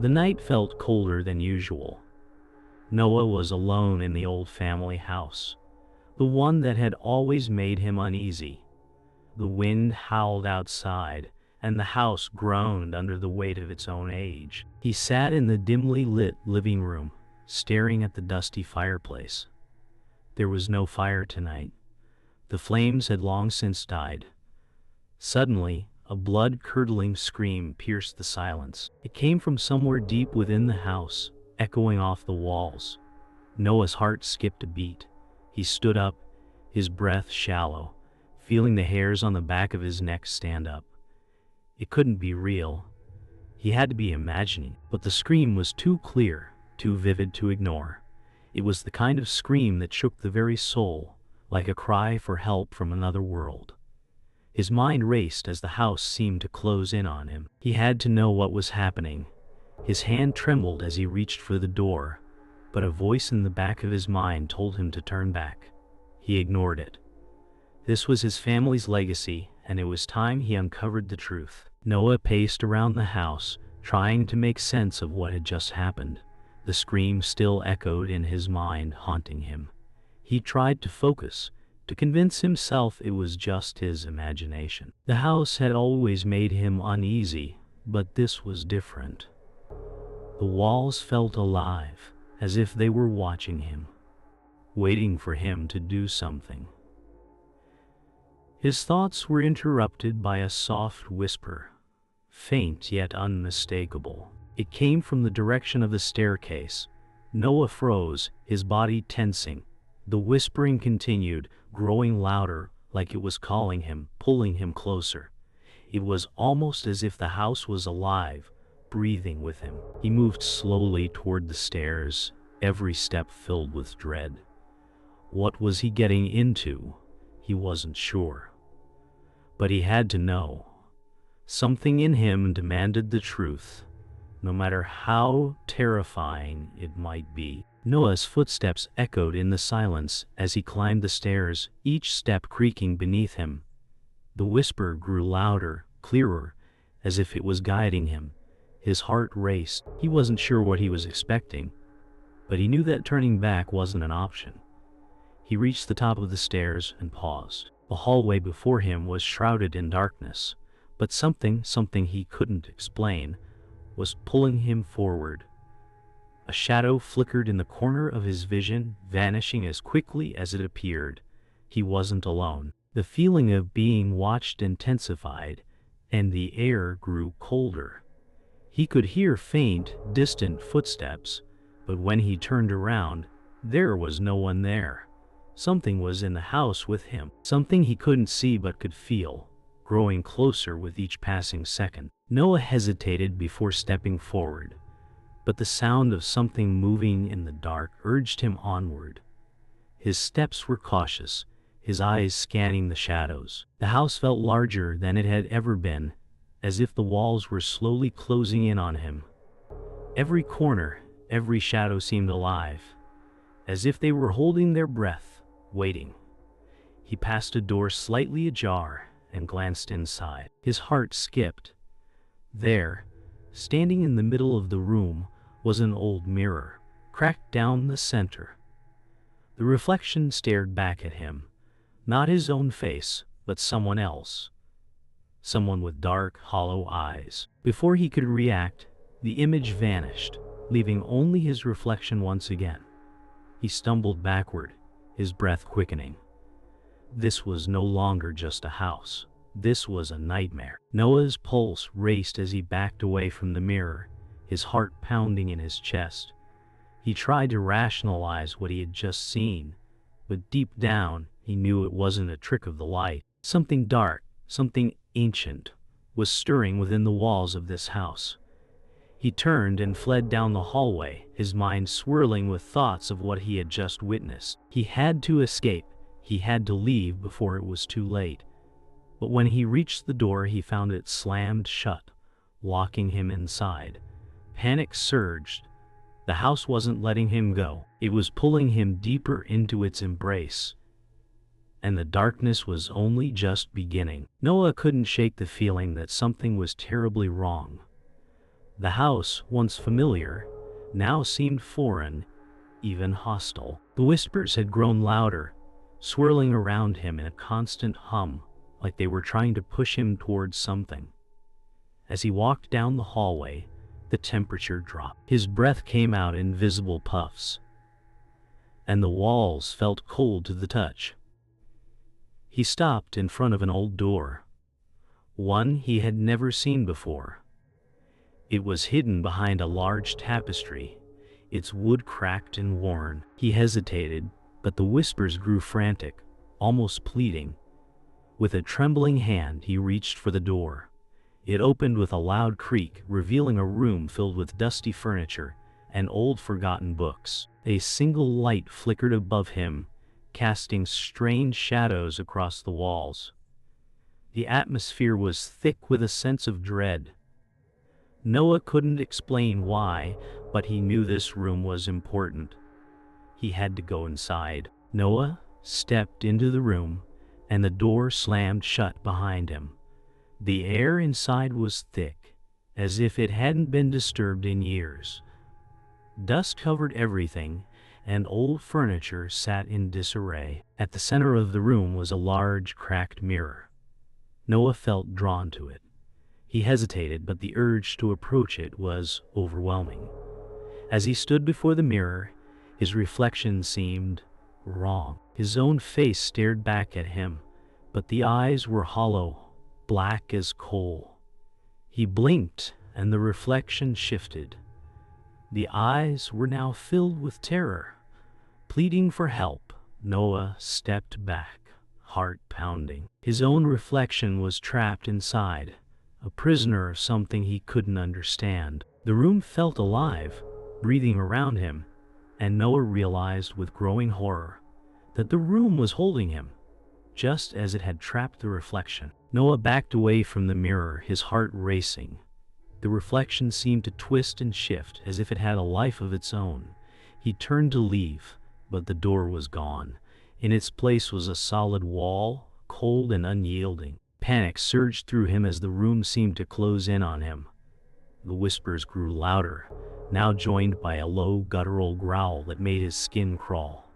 The night felt colder than usual. Noah was alone in the old family house, the one that had always made him uneasy. The wind howled outside, and the house groaned under the weight of its own age. He sat in the dimly lit living room, staring at the dusty fireplace. There was no fire tonight. The flames had long since died. Suddenly, a blood-curdling scream pierced the silence. It came from somewhere deep within the house, echoing off the walls. Noah's heart skipped a beat. He stood up, his breath shallow, feeling the hairs on the back of his neck stand up. It couldn't be real. He had to be imagining, but the scream was too clear, too vivid to ignore. It was the kind of scream that shook the very soul, like a cry for help from another world. His mind raced as the house seemed to close in on him. He had to know what was happening. His hand trembled as he reached for the door, but a voice in the back of his mind told him to turn back. He ignored it. This was his family's legacy, and it was time he uncovered the truth. Noah paced around the house, trying to make sense of what had just happened. The scream still echoed in his mind, haunting him. He tried to focus, to convince himself it was just his imagination. The house had always made him uneasy, but this was different. The walls felt alive, as if they were watching him, waiting for him to do something. His thoughts were interrupted by a soft whisper, faint yet unmistakable. It came from the direction of the staircase. Noah froze, his body tensing. The whispering continued, growing louder, like it was calling him, pulling him closer. It was almost as if the house was alive, breathing with him. He moved slowly toward the stairs, every step filled with dread. What was he getting into? He wasn't sure. But he had to know. Something in him demanded the truth, no matter how terrifying it might be. Noah's footsteps echoed in the silence as he climbed the stairs, each step creaking beneath him. The whisper grew louder, clearer, as if it was guiding him. His heart raced. He wasn't sure what he was expecting, but he knew that turning back wasn't an option. He reached the top of the stairs and paused. The hallway before him was shrouded in darkness, but something he couldn't explain, was pulling him forward. A shadow flickered in the corner of his vision, vanishing as quickly as it appeared. He wasn't alone. The feeling of being watched intensified, and the air grew colder. He could hear faint, distant footsteps, but when he turned around, there was no one there. Something was in the house with him, something he couldn't see but could feel, growing closer with each passing second. Noah hesitated before stepping forward, but the sound of something moving in the dark urged him onward. His steps were cautious, his eyes scanning the shadows. The house felt larger than it had ever been, as if the walls were slowly closing in on him. Every corner, every shadow seemed alive, as if they were holding their breath, waiting. He passed a door slightly ajar and glanced inside. His heart skipped. There, standing in the middle of the room, was an old mirror, cracked down the center. The reflection stared back at him, not his own face, but someone else. Someone with dark, hollow eyes. Before he could react, the image vanished, leaving only his reflection once again. He stumbled backward, his breath quickening. This was no longer just a house. This was a nightmare. Noah's pulse raced as he backed away from the mirror, his heart pounding in his chest. He tried to rationalize what he had just seen, but deep down, he knew it wasn't a trick of the light. Something dark, something ancient, was stirring within the walls of this house. He turned and fled down the hallway, his mind swirling with thoughts of what he had just witnessed. He had to escape. He had to leave before it was too late. But when he reached the door, he found it slammed shut, locking him inside. Panic surged. The house wasn't letting him go. It was pulling him deeper into its embrace. And the darkness was only just beginning. Noah couldn't shake the feeling that something was terribly wrong. The house, once familiar, now seemed foreign, even hostile. The whispers had grown louder, swirling around him in a constant hum, like they were trying to push him towards something. As he walked down the hallway, the temperature dropped. His breath came out in visible puffs, and the walls felt cold to the touch. He stopped in front of an old door, one he had never seen before. It was hidden behind a large tapestry, its wood cracked and worn. He hesitated, but the whispers grew frantic, almost pleading. With a trembling hand, he reached for the door. It opened with a loud creak, revealing a room filled with dusty furniture and old forgotten books. A single light flickered above him, casting strange shadows across the walls. The atmosphere was thick with a sense of dread. Noah couldn't explain why, but he knew this room was important. He had to go inside. Noah stepped into the room, and the door slammed shut behind him. The air inside was thick, as if it hadn't been disturbed in years. Dust covered everything, and old furniture sat in disarray. At the center of the room was a large, cracked mirror. Noah felt drawn to it. He hesitated, but the urge to approach it was overwhelming. As he stood before the mirror, his reflection seemed wrong. His own face stared back at him, but the eyes were hollow, black as coal. He blinked, and the reflection shifted. The eyes were now filled with terror. Pleading for help, Noah stepped back, heart pounding. His own reflection was trapped inside, a prisoner of something he couldn't understand. The room felt alive, breathing around him, and Noah realized with growing horror that the room was holding him, just as it had trapped the reflection. Noah backed away from the mirror, his heart racing. The reflection seemed to twist and shift as if it had a life of its own. He turned to leave, but the door was gone. In its place was a solid wall, cold and unyielding. Panic surged through him as the room seemed to close in on him. The whispers grew louder, now joined by a low, guttural growl that made his skin crawl.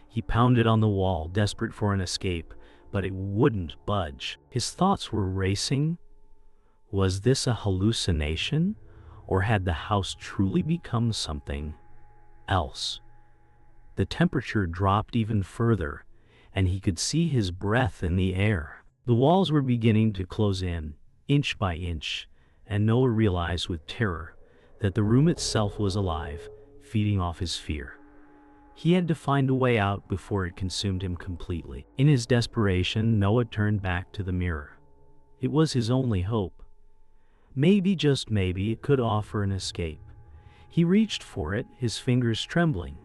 He pounded on the wall, desperate for an escape, but it wouldn't budge. His thoughts were racing. Was this a hallucination, or had the house truly become something else? The temperature dropped even further, and he could see his breath in the air. The walls were beginning to close in, inch by inch, and Noah realized with terror that the room itself was alive, feeding off his fear. He had to find a way out before it consumed him completely. In his desperation, Noah turned back to the mirror. It was his only hope. Maybe, just maybe, it could offer an escape. He reached for it, his fingers trembling.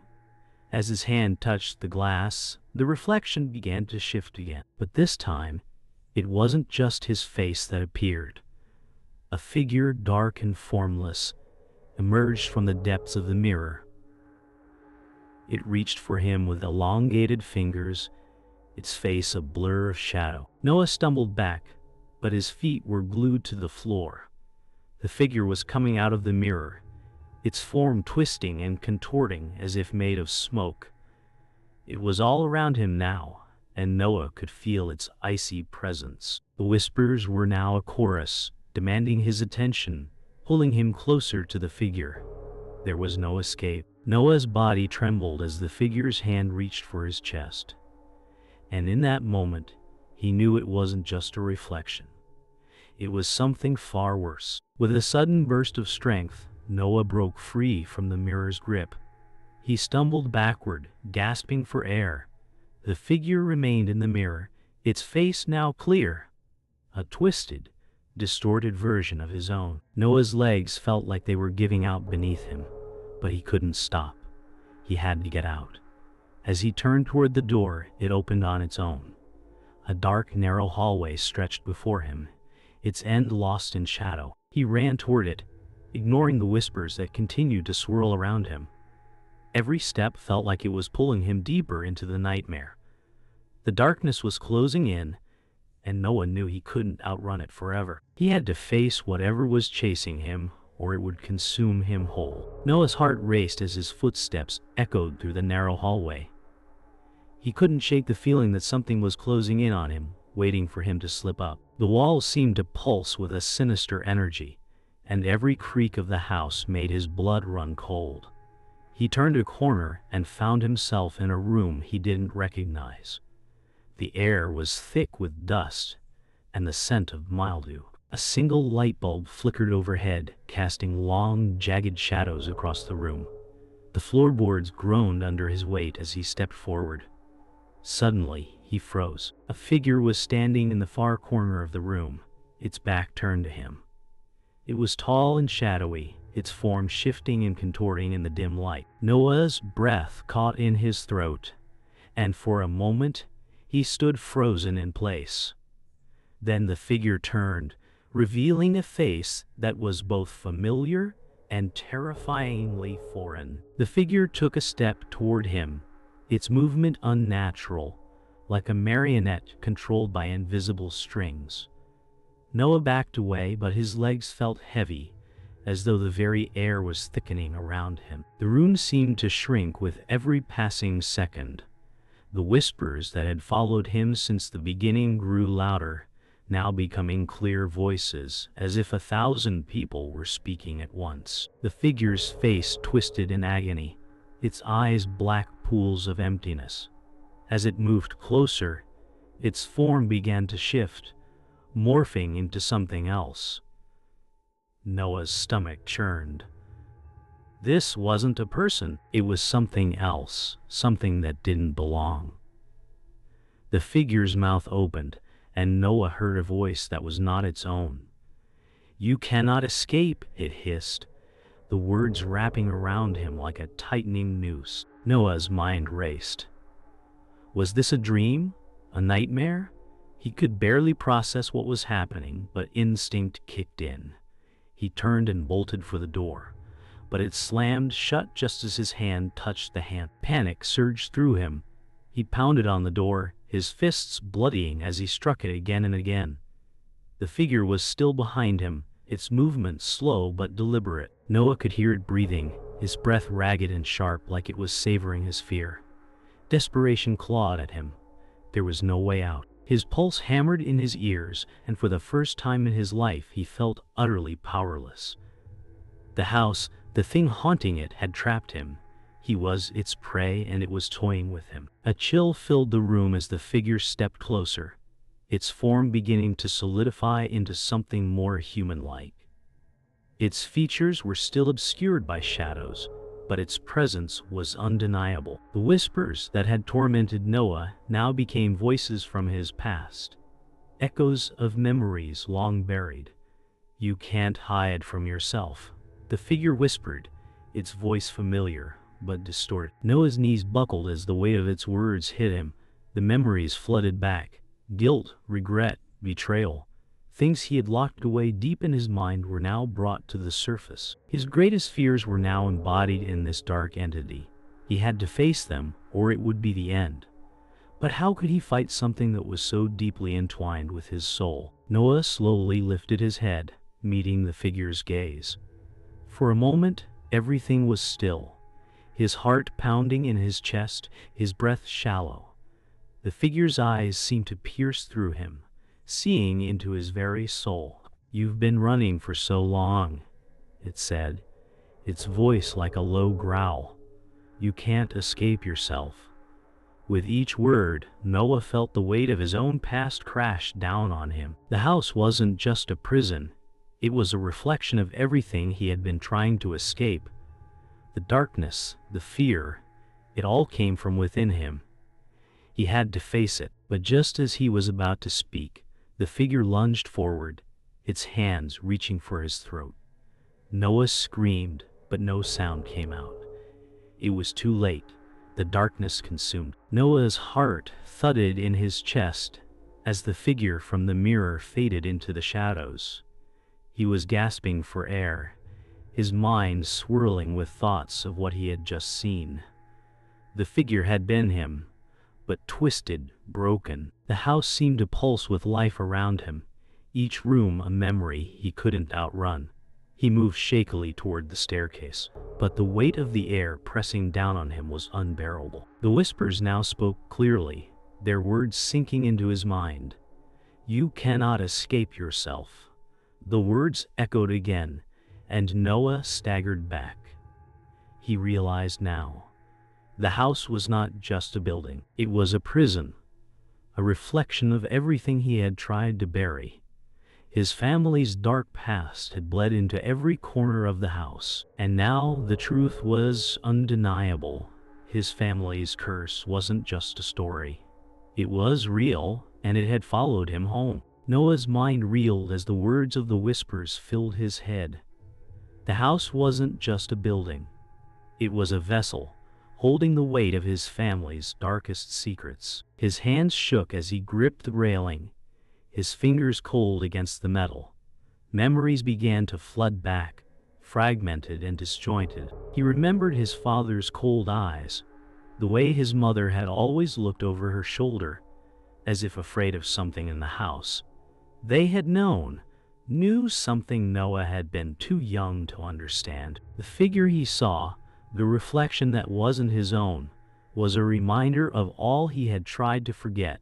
As his hand touched the glass, the reflection began to shift again. But this time, it wasn't just his face that appeared. A figure, dark and formless, emerged from the depths of the mirror. It reached for him with elongated fingers, its face a blur of shadow. Noah stumbled back, but his feet were glued to the floor. The figure was coming out of the mirror, its form twisting and contorting as if made of smoke. It was all around him now, and Noah could feel its icy presence. The whispers were now a chorus, demanding his attention, pulling him closer to the figure. There was no escape. Noah's body trembled as the figure's hand reached for his chest. And in that moment, he knew it wasn't just a reflection. It was something far worse. With a sudden burst of strength, Noah broke free from the mirror's grip. He stumbled backward, gasping for air. The figure remained in the mirror, its face now clear, a twisted, distorted version of his own. Noah's legs felt like they were giving out beneath him, but he couldn't stop. He had to get out. As he turned toward the door, it opened on its own. A dark, narrow hallway stretched before him, its end lost in shadow. He ran toward it, ignoring the whispers that continued to swirl around him. Every step felt like it was pulling him deeper into the nightmare. The darkness was closing in, and Noah knew he couldn't outrun it forever. He had to face whatever was chasing him, or it would consume him whole. Noah's heart raced as his footsteps echoed through the narrow hallway. He couldn't shake the feeling that something was closing in on him, waiting for him to slip up. The walls seemed to pulse with a sinister energy, and every creak of the house made his blood run cold. He turned a corner and found himself in a room he didn't recognize. The air was thick with dust and the scent of mildew. A single light bulb flickered overhead, casting long, jagged shadows across the room. The floorboards groaned under his weight as he stepped forward. Suddenly, he froze. A figure was standing in the far corner of the room, its back turned to him. It was tall and shadowy, its form shifting and contorting in the dim light. Noah's breath caught in his throat, and for a moment, he stood frozen in place. Then the figure turned, revealing a face that was both familiar and terrifyingly foreign. The figure took a step toward him, its movement unnatural, like a marionette controlled by invisible strings. Noah backed away, but his legs felt heavy, as though the very air was thickening around him. The room seemed to shrink with every passing second. The whispers that had followed him since the beginning grew louder, now becoming clear voices, as if 1,000 people were speaking at once. The figure's face twisted in agony, its eyes black pools of emptiness. As it moved closer, its form began to shift, morphing into something else. Noah's stomach churned. This wasn't a person, it was something else, something that didn't belong. The figure's mouth opened, and Noah heard a voice that was not its own. "You cannot escape," it hissed, the words wrapping around him like a tightening noose. Noah's mind raced. Was this a dream? A nightmare? He could barely process what was happening, but instinct kicked in. He turned and bolted for the door, but it slammed shut just as his hand touched the handle. Panic surged through him. He pounded on the door, his fists bloodying as he struck it again and again. The figure was still behind him, its movement slow but deliberate. Noah could hear it breathing, his breath ragged and sharp like it was savoring his fear. Desperation clawed at him. There was no way out. His pulse hammered in his ears, and for the first time in his life he felt utterly powerless. The house, the thing haunting it, had trapped him. He was its prey, and it was toying with him. A chill filled the room as the figure stepped closer, its form beginning to solidify into something more human-like. Its features were still obscured by shadows, but its presence was undeniable. The whispers that had tormented Noah now became voices from his past, echoes of memories long buried. "You can't hide from yourself," the figure whispered, its voice familiar but distorted. Noah's knees buckled as the weight of its words hit him. The memories flooded back. Guilt, regret, betrayal. Things he had locked away deep in his mind were now brought to the surface. His greatest fears were now embodied in this dark entity. He had to face them, or it would be the end. But how could he fight something that was so deeply entwined with his soul? Noah slowly lifted his head, meeting the figure's gaze. For a moment, everything was still. His heart pounding in his chest, his breath shallow. The figure's eyes seemed to pierce through him, seeing into his very soul. "You've been running for so long," it said, its voice like a low growl. "You can't escape yourself." With each word, Noah felt the weight of his own past crash down on him. The house wasn't just a prison, it was a reflection of everything he had been trying to escape. The darkness, the fear, it all came from within him. He had to face it, but just as he was about to speak, the figure lunged forward, its hands reaching for his throat. Noah screamed, but no sound came out. It was too late. The darkness consumed. Noah's heart thudded in his chest as the figure from the mirror faded into the shadows. He was gasping for air, his mind swirling with thoughts of what he had just seen. The figure had been him, but twisted, broken. The house seemed to pulse with life around him, each room a memory he couldn't outrun. He moved shakily toward the staircase, but the weight of the air pressing down on him was unbearable. The whispers now spoke clearly, their words sinking into his mind. "You cannot escape yourself." The words echoed again, and Noah staggered back. He realized now. The house was not just a building. It was a prison, a reflection of everything he had tried to bury. His family's dark past had bled into every corner of the house, and now the truth was undeniable. His family's curse wasn't just a story. It was real, and it had followed him home. Noah's mind reeled as the words of the whispers filled his head. The house wasn't just a building. It was a vessel, holding the weight of his family's darkest secrets. His hands shook as he gripped the railing, his fingers cold against the metal. Memories began to flood back, fragmented and disjointed. He remembered his father's cold eyes, the way his mother had always looked over her shoulder, as if afraid of something in the house. They had knew something Noah had been too young to understand. The figure he saw, the reflection that wasn't his own, was a reminder of all he had tried to forget.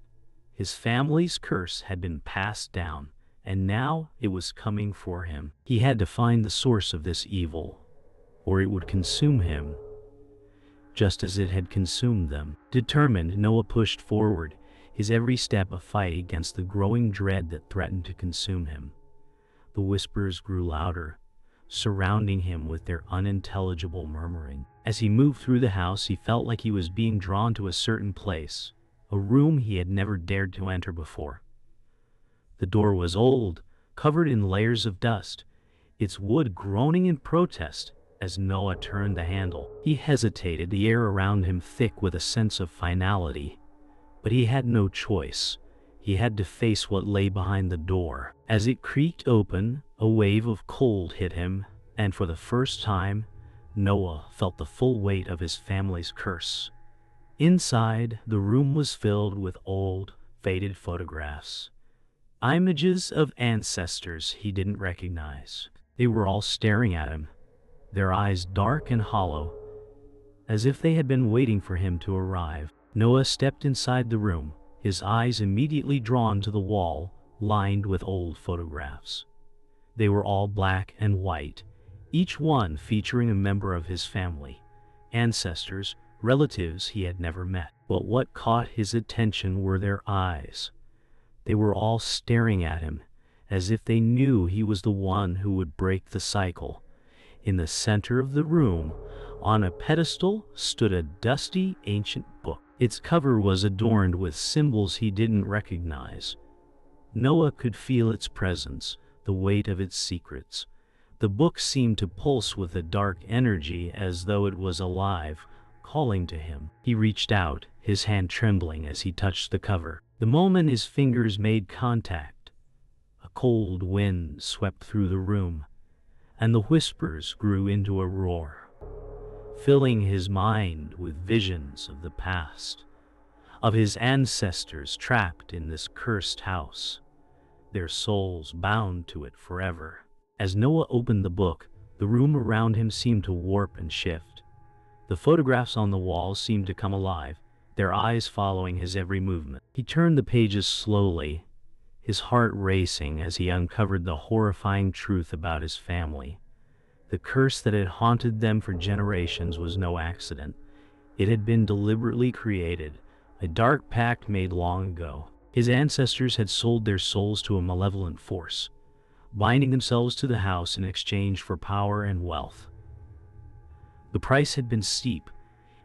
His family's curse had been passed down, and now it was coming for him. He had to find the source of this evil, or it would consume him, just as it had consumed them. Determined, Noah pushed forward, his every step a fight against the growing dread that threatened to consume him. The whispers grew louder, surrounding him with their unintelligible murmuring. As he moved through the house, he felt like he was being drawn to a certain place, a room he had never dared to enter before. The door was old, covered in layers of dust, its wood groaning in protest as Noah turned the handle. He hesitated, the air around him thick with a sense of finality. But he had no choice. He had to face what lay behind the door. As it creaked open, a wave of cold hit him, and for the first time, Noah felt the full weight of his family's curse. Inside, the room was filled with old, faded photographs. Images of ancestors he didn't recognize. They were all staring at him, their eyes dark and hollow, as if they had been waiting for him to arrive. Noah stepped inside the room, his eyes immediately drawn to the wall, lined with old photographs. They were all black and white, each one featuring a member of his family, ancestors, relatives he had never met. But what caught his attention were their eyes. They were all staring at him, as if they knew he was the one who would break the cycle. In the center of the room, on a pedestal, stood a dusty, ancient book. Its cover was adorned with symbols he didn't recognize. Noah could feel its presence, the weight of its secrets. The book seemed to pulse with a dark energy, as though it was alive, calling to him. He reached out, his hand trembling as he touched the cover. The moment his fingers made contact, a cold wind swept through the room, and the whispers grew into a roar, filling his mind with visions of the past, of his ancestors trapped in this cursed house, their souls bound to it forever. As Noah opened the book, the room around him seemed to warp and shift. The photographs on the walls seemed to come alive, their eyes following his every movement. He turned the pages slowly, his heart racing as he uncovered the horrifying truth about his family. The curse that had haunted them for generations was no accident. It had been deliberately created, a dark pact made long ago. His ancestors had sold their souls to a malevolent force, binding themselves to the house in exchange for power and wealth. The price had been steep.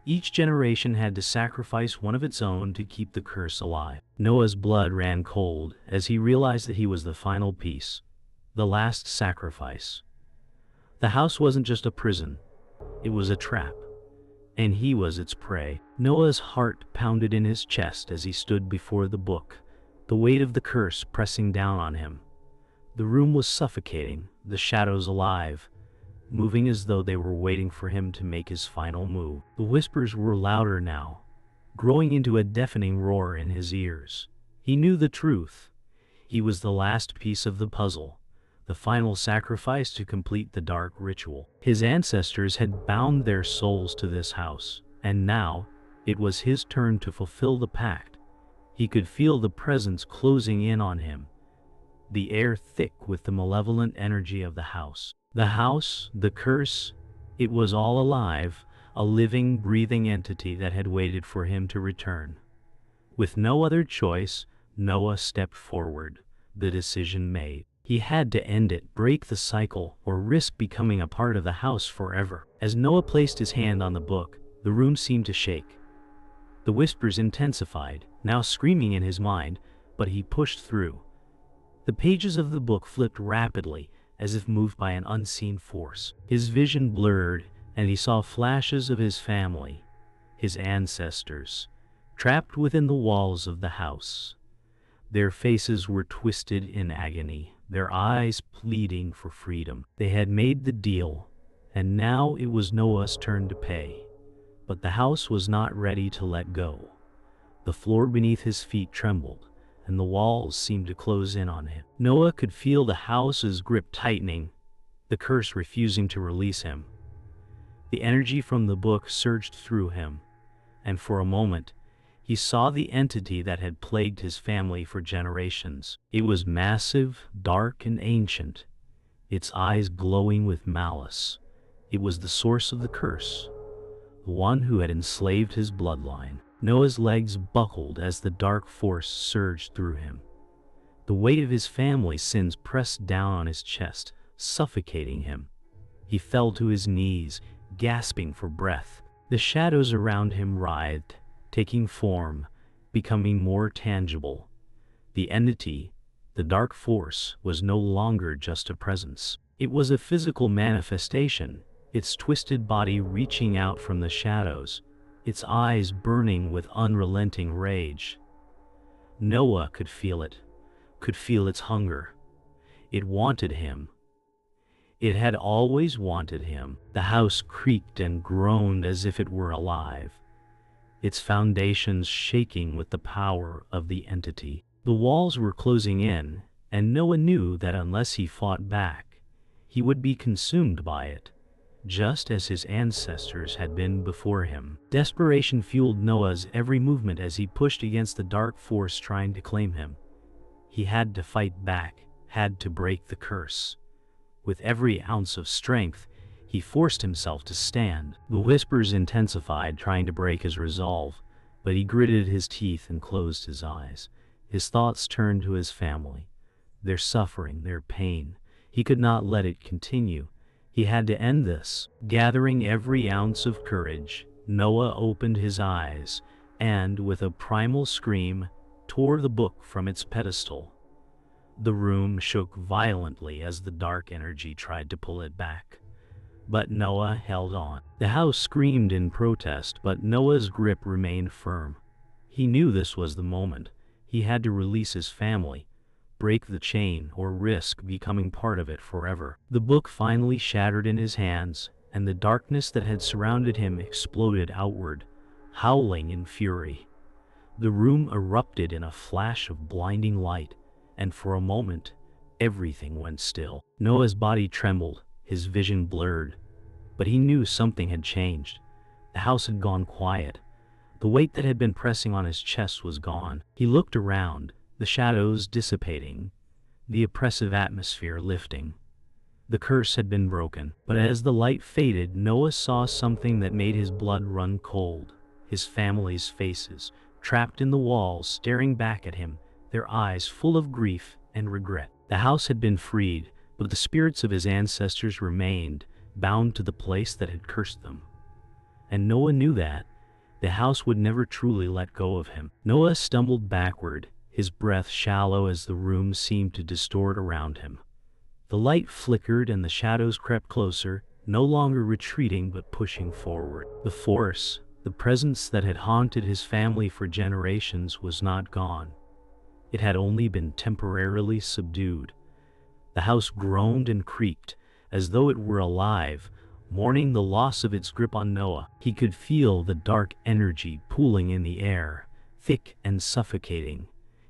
Each generation had to sacrifice one of its own to keep the curse alive. Noah's blood ran cold as he realized that he was the final piece, the last sacrifice. The house wasn't just a prison, it was a trap, and he was its prey. Noah's heart pounded in his chest as he stood before the book, the weight of the curse pressing down on him. The room was suffocating, the shadows alive, moving as though they were waiting for him to make his final move. The whispers were louder now, growing into a deafening roar in his ears. He knew the truth. He was the last piece of the puzzle, the the final sacrifice to complete the dark ritual. His ancestors had bound their souls to this house, and now it was his turn to fulfill the pact. He could feel the presence closing in on him, the air thick with the malevolent energy of the house. The house, the curse, it was all alive, a living, breathing entity that had waited for him to return. With no other choice, Noah stepped forward, the decision made. He had to end it, break the cycle, or risk becoming a part of the house forever. As Noah placed his hand on the book, the room seemed to shake. The whispers intensified, now screaming in his mind, but he pushed through. The pages of the book flipped rapidly, as if moved by an unseen force. His vision blurred, and he saw flashes of his family, his ancestors, trapped within the walls of the house. Their faces were twisted in agony, their eyes pleading for freedom. They had made the deal, and now it was Noah's turn to pay. But the house was not ready to let go. The floor beneath his feet trembled, and the walls seemed to close in on him. Noah could feel the house's grip tightening, the curse refusing to release him. The energy from the book surged through him, and for a moment, he saw the entity that had plagued his family for generations. It was massive, dark, and ancient, its eyes glowing with malice. It was the source of the curse, the one who had enslaved his bloodline. Noah's legs buckled as the dark force surged through him. The weight of his family's sins pressed down on his chest, suffocating him. He fell to his knees, gasping for breath. The shadows around him writhed, taking form, becoming more tangible. The entity, the dark force, was no longer just a presence. It was a physical manifestation, its twisted body reaching out from the shadows, its eyes burning with unrelenting rage. Noah could feel it, could feel its hunger. It wanted him. It had always wanted him. The house creaked and groaned as if it were alive, its foundations shaking with the power of the entity. The walls were closing in, and Noah knew that unless he fought back, he would be consumed by it, just as his ancestors had been before him. Desperation fueled Noah's every movement as he pushed against the dark force trying to claim him. He had to fight back, had to break the curse. With every ounce of strength, he forced himself to stand. The whispers intensified, trying to break his resolve, but he gritted his teeth and closed his eyes. His thoughts turned to his family, their suffering, their pain. He could not let it continue. He had to end this. Gathering every ounce of courage, Noah opened his eyes and, with a primal scream, tore the book from its pedestal. The room shook violently as the dark energy tried to pull it back. But Noah held on. The house screamed in protest, but Noah's grip remained firm. He knew this was the moment. He had to release his family, break the chain, or risk becoming part of it forever. The book finally shattered in his hands, and the darkness that had surrounded him exploded outward, howling in fury. The room erupted in a flash of blinding light, and for a moment, everything went still. Noah's body trembled, his vision blurred, but he knew something had changed. The house had gone quiet. The weight that had been pressing on his chest was gone. He looked around, the shadows dissipating, the oppressive atmosphere lifting. The curse had been broken, but as the light faded, Noah saw something that made his blood run cold. His family's faces, trapped in the walls, staring back at him, their eyes full of grief and regret. The house had been freed, but the spirits of his ancestors remained, bound to the place that had cursed them. And Noah knew that the house would never truly let go of him. Noah stumbled backward, his breath shallow as the room seemed to distort around him. The light flickered and the shadows crept closer, no longer retreating but pushing forward. The force, the presence that had haunted his family for generations, was not gone. It had only been temporarily subdued. The house groaned and creaked, as though it were alive, mourning the loss of its grip on Noah. He could feel the dark energy pooling in the air, thick and suffocating.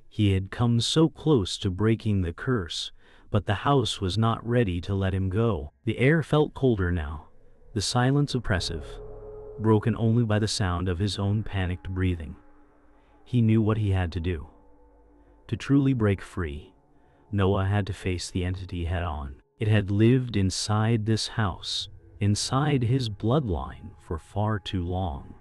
He had come so close to breaking the curse, But the house was not ready to let him go. The air felt colder now, the silence oppressive, broken only by the sound of his own panicked breathing. He knew what he had to do. To truly break free, Noah had to face the entity head-on. It had lived inside this house, inside his bloodline, for far too long.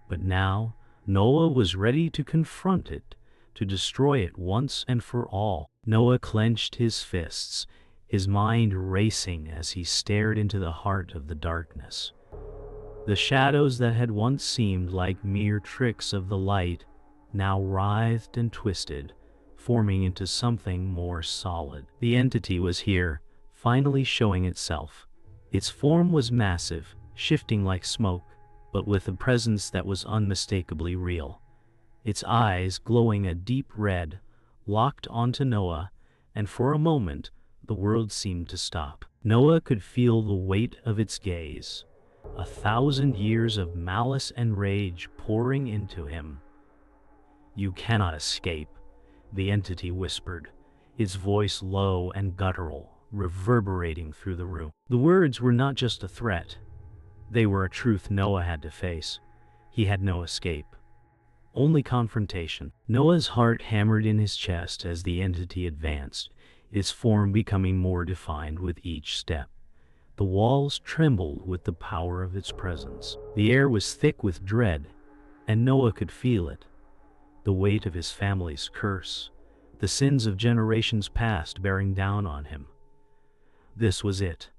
But now, Noah was ready to confront it, to destroy it once and for all. Noah clenched his fists, his mind racing as he stared into the heart of the darkness. The shadows that had once seemed like mere tricks of the light now writhed and twisted, forming into something more solid. The entity was here, finally showing itself. Its form was massive, shifting like smoke, but with a presence that was unmistakably real. Its eyes, glowing a deep red, locked onto Noah, and for a moment, the world seemed to stop. Noah could feel the weight of its gaze, 1,000 years of malice and rage pouring into him. "You cannot escape," the entity whispered, its voice low and guttural, reverberating through the room. The words were not just a threat. They were a truth Noah had to face. He had no escape. Only confrontation. Noah's heart hammered in his chest as the entity advanced, its form becoming more defined with each step. The walls trembled with the power of its presence. The air was thick with dread, and Noah could feel it. The weight of his family's curse, the sins of generations past bearing down on him. This was it.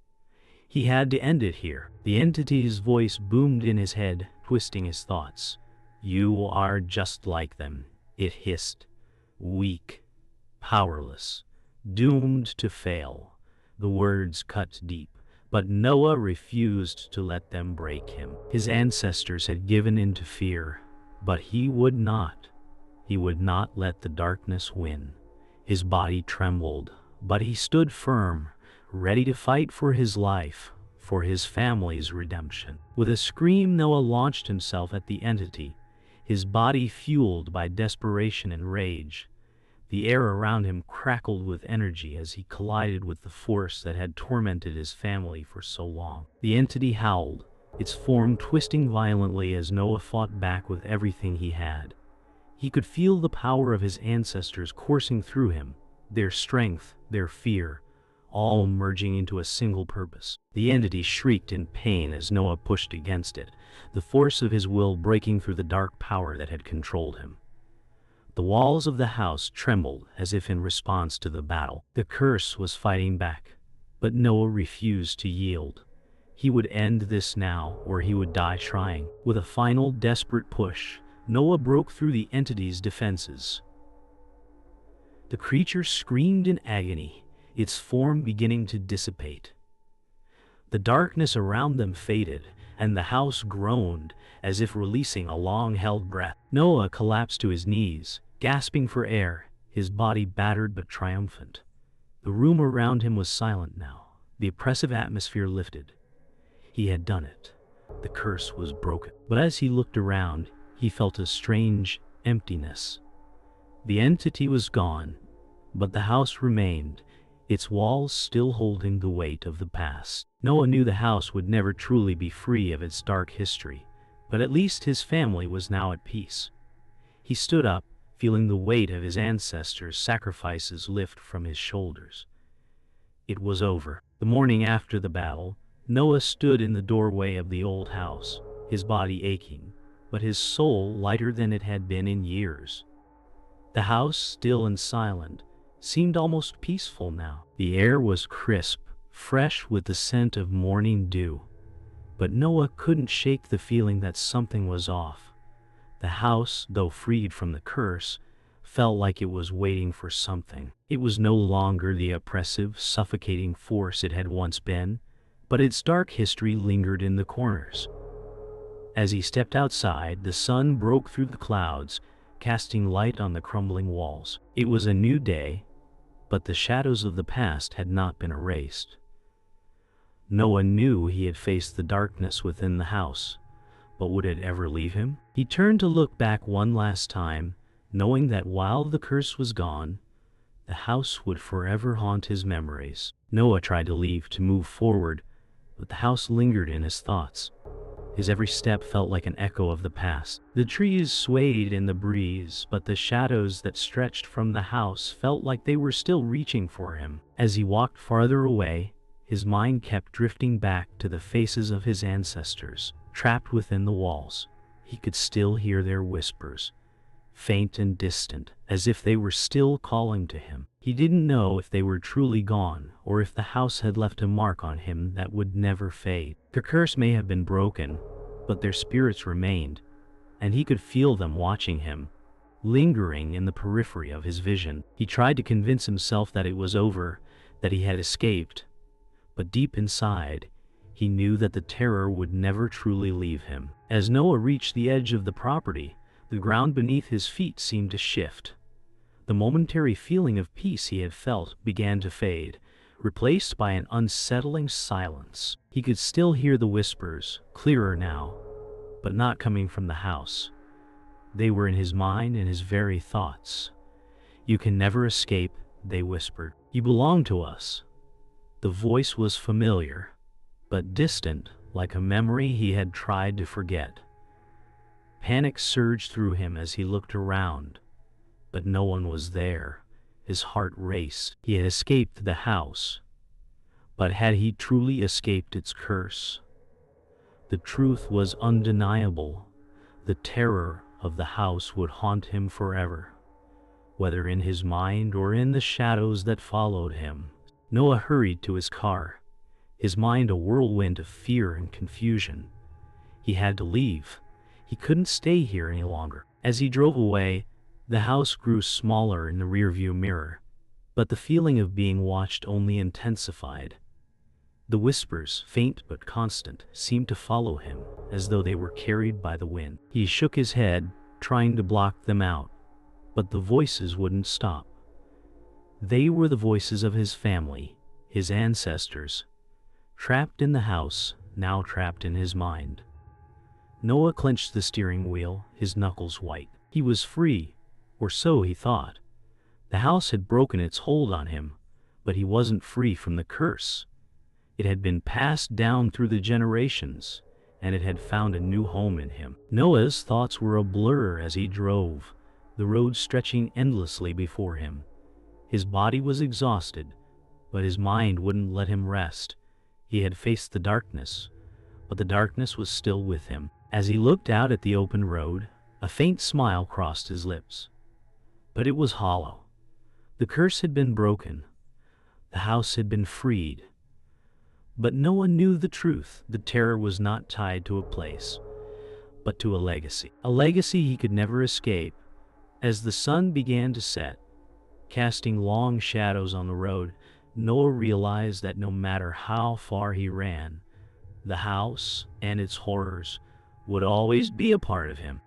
He had to end it here. The entity's voice boomed in his head, twisting his thoughts. "You are just like them," it hissed. "Weak, powerless, doomed to fail." The words cut deep, but Noah refused to let them break him. His ancestors had given in to fear, but he would not. He would not let the darkness win. His body trembled, but he stood firm, ready to fight for his life, for his family's redemption. With a scream, Noah launched himself at the entity, his body fueled by desperation and rage. The air around him crackled with energy as he collided with the force that had tormented his family for so long. The entity howled, its form twisting violently as Noah fought back with everything he had. He could feel the power of his ancestors coursing through him, their strength, their fear, all merging into a single purpose. The entity shrieked in pain as Noah pushed against it, the force of his will breaking through the dark power that had controlled him. The walls of the house trembled as if in response to the battle. The curse was fighting back, but Noah refused to yield. He would end this now, or he would die trying. With a final desperate push, Noah broke through the entity's defenses. The creature screamed in agony, its form beginning to dissipate. The darkness around them faded, and the house groaned, as if releasing a long-held breath. Noah collapsed to his knees, gasping for air, his body battered but triumphant. The room around him was silent now, the oppressive atmosphere lifted. He had done it. The curse was broken. But as he looked around, he felt a strange emptiness. The entity was gone, but the house remained, its walls still holding the weight of the past. Noah knew the house would never truly be free of its dark history, but at least his family was now at peace. He stood up, feeling the weight of his ancestors' sacrifices lift from his shoulders. It was over. The morning after the battle, Noah stood in the doorway of the old house, his body aching, but his soul lighter than it had been in years. The house, still and silent, seemed almost peaceful now. The air was crisp, fresh with the scent of morning dew. But Noah couldn't shake the feeling that something was off. The house, though freed from the curse, felt like it was waiting for something. It was no longer the oppressive, suffocating force it had once been, but its dark history lingered in the corners. As he stepped outside, the sun broke through the clouds, casting light on the crumbling walls. It was a new day, but the shadows of the past had not been erased. Noah knew he had faced the darkness within the house, but would it ever leave him? He turned to look back one last time, knowing that while the curse was gone, The house would forever haunt his memories. Noah tried to leave, to move forward, but the house lingered in his thoughts. His every step felt like an echo of the past. The trees swayed in the breeze, but the shadows that stretched from the house felt like they were still reaching for him. As he walked farther away, his mind kept drifting back to the faces of his ancestors, trapped within the walls. He could still hear their whispers, faint and distant, as if they were still calling to him. He didn't know if they were truly gone, or if the house had left a mark on him that would never fade. The curse may have been broken, but their spirits remained, and he could feel them watching him, lingering in the periphery of his vision. He tried to convince himself that it was over, that he had escaped, but deep inside, he knew that the terror would never truly leave him. As Noah reached the edge of the property, the ground beneath his feet seemed to shift. The momentary feeling of peace he had felt began to fade, replaced by an unsettling silence. He could still hear the whispers, clearer now, but not coming from the house. They were in his mind and his very thoughts. "You can never escape," they whispered. "You belong to us." The voice was familiar, but distant, like a memory he had tried to forget. Panic surged through him as he looked around, but no one was there. His heart raced. He had escaped the house, but had he truly escaped its curse? The truth was undeniable. The terror of the house would haunt him forever, whether in his mind or in the shadows that followed him. Noah hurried to his car, his mind a whirlwind of fear and confusion. He had to leave. He couldn't stay here any longer. As he drove away, the house grew smaller in the rearview mirror, but the feeling of being watched only intensified. The whispers, faint but constant, seemed to follow him, as though they were carried by the wind. He shook his head, trying to block them out, but the voices wouldn't stop. They were the voices of his family, his ancestors, trapped in the house, now trapped in his mind. Noah clenched the steering wheel, his knuckles white. He was free, or so he thought. The house had broken its hold on him, but he wasn't free from the curse. It had been passed down through the generations, and it had found a new home in him. Noah's thoughts were a blur as he drove, the road stretching endlessly before him. His body was exhausted, but his mind wouldn't let him rest. He had faced the darkness, but the darkness was still with him. As he looked out at the open road, a faint smile crossed his lips. But it was hollow. The curse had been broken. The house had been freed. But Noah knew the truth. The terror was not tied to a place, but to a legacy. A legacy he could never escape. As the sun began to set, casting long shadows on the road, Noah realized that no matter how far he ran, the house and its horrors would always be a part of him.